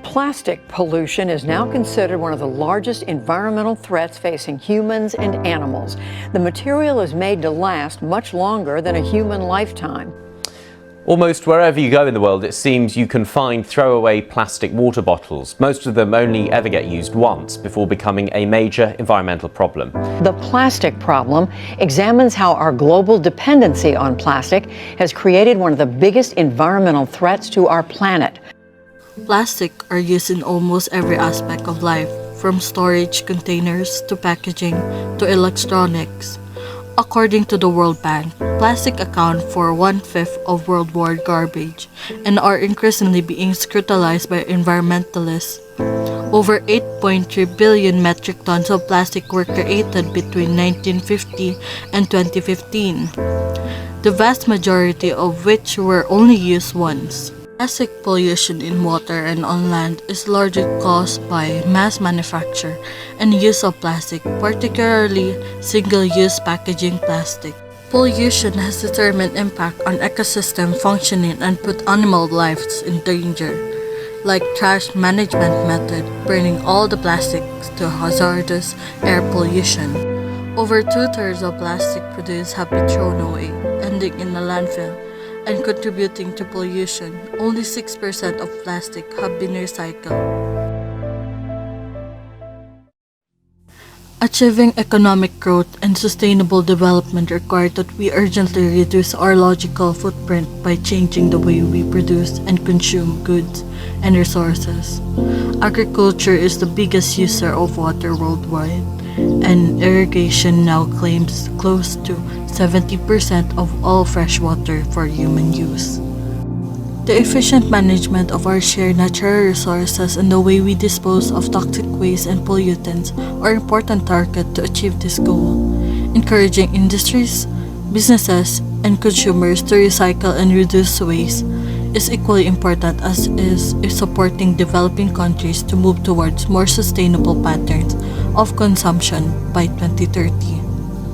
Plastic pollution is now considered one of the largest environmental threats facing humans and animals. The material is made to last much longer than a human lifetime. Almost wherever you go in the world, it seems you can find throwaway plastic water bottles. Most of them only ever get used once before becoming a major environmental problem. The plastic problem examines how our global dependency on plastic has created one of the biggest environmental threats to our planet. Plastic are used in almost every aspect of life, from storage containers to packaging to electronics. According to the World Bank, plastic account for 1/5 of worldwide garbage and are increasingly being scrutinized by environmentalists. Over 8.3 billion metric tons of plastic were created between 1950 and 2015, the vast majority of which were only used once. Plastic pollution in water and on land is largely caused by mass manufacture and use of plastic, particularly single-use packaging plastic. Pollution has determined impact on ecosystem functioning and put animal lives in danger, like trash management method, burning all the plastics to hazardous air pollution. Over 2/3 of plastic produced have been thrown away, ending in a landfill and contributing to pollution. Only 6% of plastic have been recycled. Achieving economic growth and sustainable development require that we urgently reduce our ecological footprint by changing the way we produce and consume goods and resources. Agriculture is the biggest user of water worldwide, and irrigation now claims close to 70% of all fresh water for human use. The efficient management of our shared natural resources and the way we dispose of toxic waste and pollutants are important targets to achieve this goal. Encouraging industries, businesses, and consumers to recycle and reduce waste is equally important as is supporting developing countries to move towards more sustainable patterns of consumption by 2030.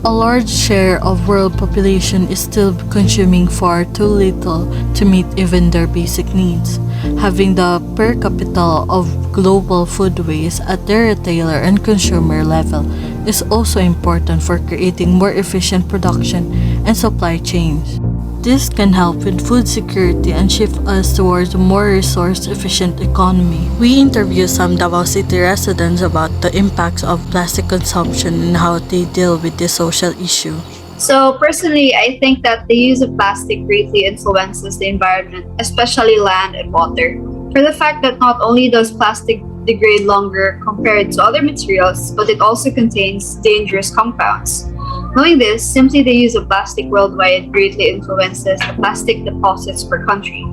A large share of world population is still consuming far too little to meet even their basic needs. Having the per capita of global food waste at the retailer and consumer level is also important for creating more efficient production and supply chains. This can help with food security and shift us towards a more resource-efficient economy. We interviewed some Davao City residents about the impacts of plastic consumption and how they deal with this social issue. So personally, I think that the use of plastic greatly influences the environment, especially land and water. For the fact that not only does plastic degrade longer compared to other materials, but it also contains dangerous compounds. Knowing this, simply the use of plastic worldwide greatly influences the plastic deposits per country.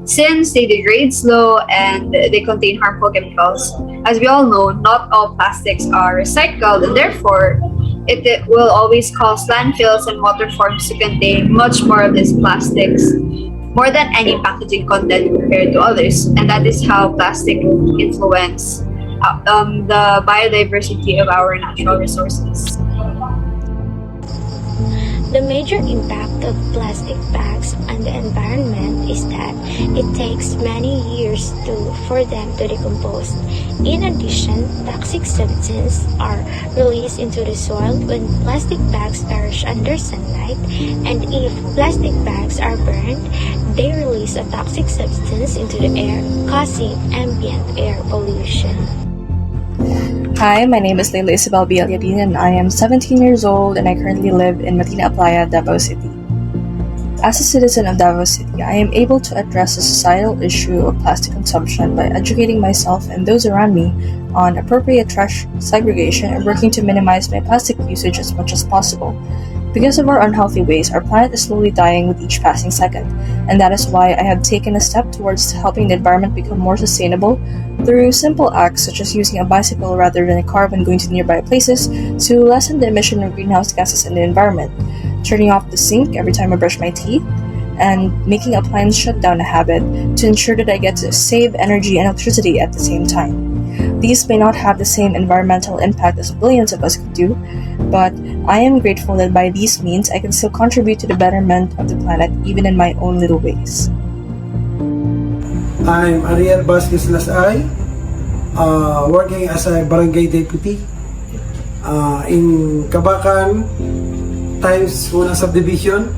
Since they degrade slow and they contain harmful chemicals, as we all know, not all plastics are recycled, and therefore it will always cause landfills and water forms to contain much more of these plastics, more than any packaging content compared to others. And that is how plastic influence the biodiversity of our natural resources. The major impact of plastic bags on the environment is that it takes many years for them to decompose. In addition, toxic substances are released into the soil when plastic bags perish under sunlight, and if plastic bags are burned, they release a toxic substance into the air, causing ambient air pollution. Hi, my name is Leila Isabel Bialyadin and I am 17 years old and I currently live in Matina Playa, Davao City. As a citizen of Davao City, I am able to address the societal issue of plastic consumption by educating myself and those around me on appropriate trash segregation and working to minimize my plastic usage as much as possible. Because of our unhealthy waste, our planet is slowly dying with each passing second, and that is why I have taken a step towards helping the environment become more sustainable through simple acts such as using a bicycle rather than a car when going to nearby places to lessen the emission of greenhouse gases in the environment, turning off the sink every time I brush my teeth, and making appliance shutdown a habit to ensure that I get to save energy and electricity at the same time. These may not have the same environmental impact as billions of us could do, but I am grateful that by these means I can still contribute to the betterment of the planet even in my own little ways. I'm Ariel Vasquez Lasay, working as a barangay deputy in Kabakan times Una subdivision,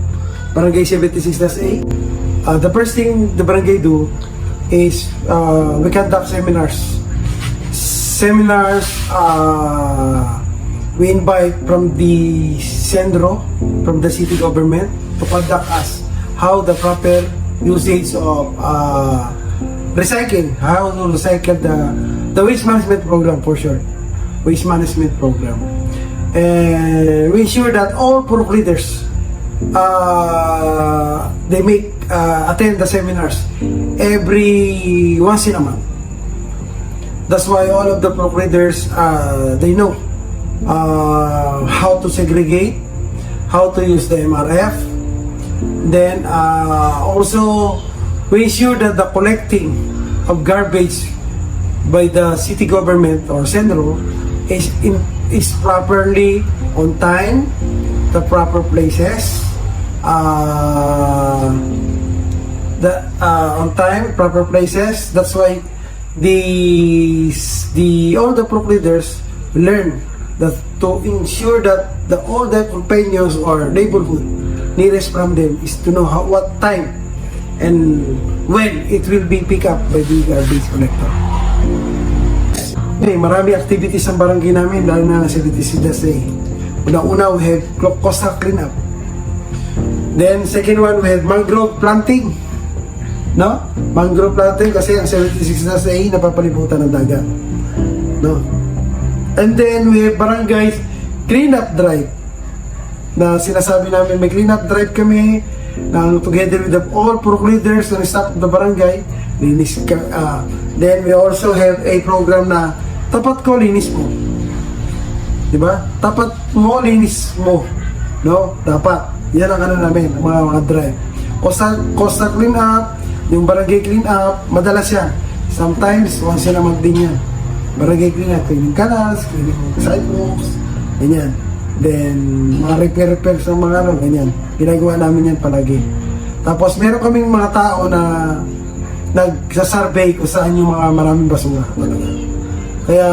barangay 76-A. The first thing the barangay do is we conduct seminars. We invite from the Centro, from the city government, to conduct us how the proper usage of recycling, how to recycle the waste management program, for sure, waste management program. And we ensure that all group leaders they attend the seminars every once in a month. That's why all of the group leaders they know how to segregate, how to use the MRF. Then also we ensure that the collecting of garbage by the city government or central is properly on time, the proper places, on time, proper places. That's why all the group leaders learn that to ensure that all the companions or neighborhood nearest from them is to know what time and when it will be picked up by the garbage collector. Okay, marami activities ang barangay namin, lalo na sa DTC-DSA. Una-una, we have coastal cleanup. Then, second one, we have mangrove planting. No? Mangrove planting kasi ang 76-A napapalibutan ng dagat. No? And then, we have barangay cleanup drive. Na sinasabi namin, may cleanup drive kami together with all group leaders and staff of the barangay. Then, we also have a program na tapat ko, linis mo. Diba? Tapat mo, linis mo. No? Dapat. Yan ang namin, mga drive. Coastal clean up, yung barangay clean up, madalas yan. Sometimes, once in a month din yan. Barangay clean up, cleaning canals, cleaning sidewalks, ganyan. Then, mga repair sa mga ganyan. Ginagawa namin yan palagi. Tapos, meron kaming mga tao na nagsasurvey kung saan yung mga maraming basura. Kaya,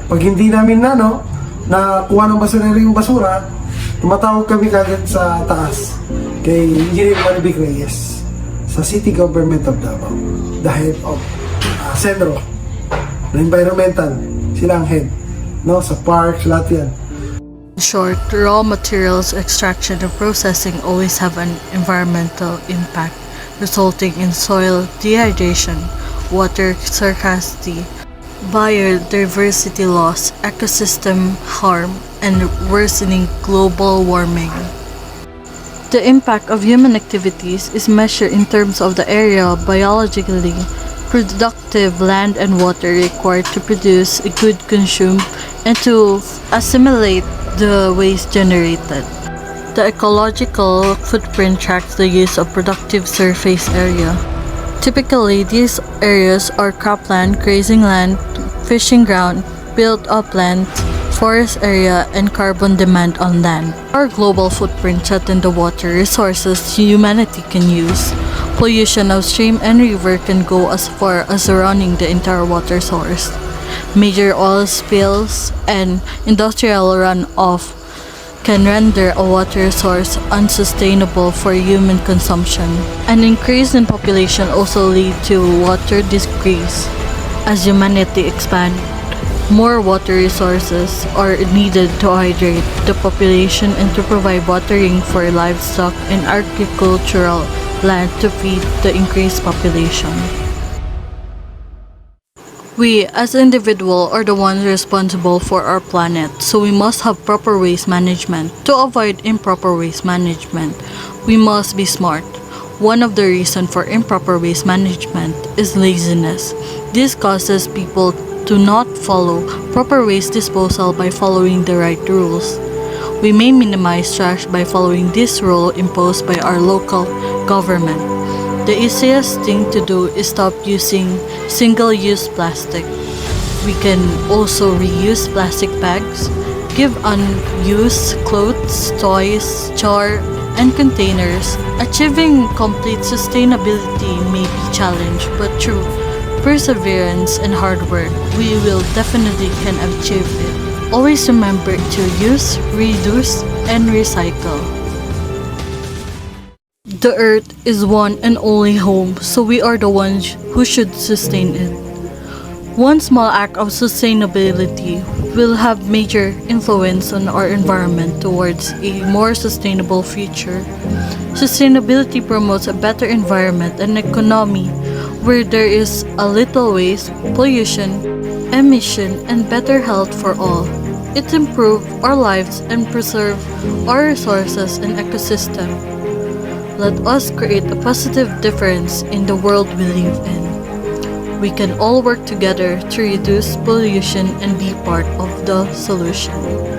pag hindi namin na kuha ng basura yung basura, tumatawag kami kagad sa taas kay Engineer Maribik Reyes sa City Government of Davao, the head of Centro, na environmental, sila ang head, sa parks, lahat yan. In short, raw materials extraction and processing always have an environmental impact, resulting in soil dehydration, water scarcity, biodiversity loss, ecosystem harm, and worsening global warming. The impact of human activities is measured in terms of the area biologically productive land and water required to produce a good consumed and to assimilate the waste generated. The ecological footprint tracks the use of productive surface area. Typically, these areas are cropland, grazing land, fishing ground, built-up land, forest area, and carbon demand on land. Our global footprint threatens the water resources humanity can use. Pollution of stream and river can go as far as running the entire water source. Major oil spills and industrial runoff can render a water source unsustainable for human consumption. An increase in population also lead to water decrease. As humanity expands, more water resources are needed to hydrate the population and to provide watering for livestock and agricultural land to feed the increased population. We, as individuals, are the ones responsible for our planet, so we must have proper waste management. To avoid improper waste management, we must be smart. One of the reasons for improper waste management is laziness. This causes people to not follow proper waste disposal by following the right rules. We may minimize trash by following this rule imposed by our local government. The easiest thing to do is stop using single-use plastic. We can also reuse plastic bags, give unused clothes, toys, jar, and containers. Achieving complete sustainability may be challenged, but through perseverance, and hard work, we will definitely can achieve it. Always remember to use, reduce, and recycle. The earth is one and only home, so we are the ones who should sustain it. One small act of sustainability will have major influence on our environment towards a more sustainable future. Sustainability promotes a better environment and economy where there is a little waste, pollution, emission, and better health for all. It improves our lives and preserve our resources and ecosystem. Let us create a positive difference in the world we live in. We can all work together to reduce pollution and be part of the solution.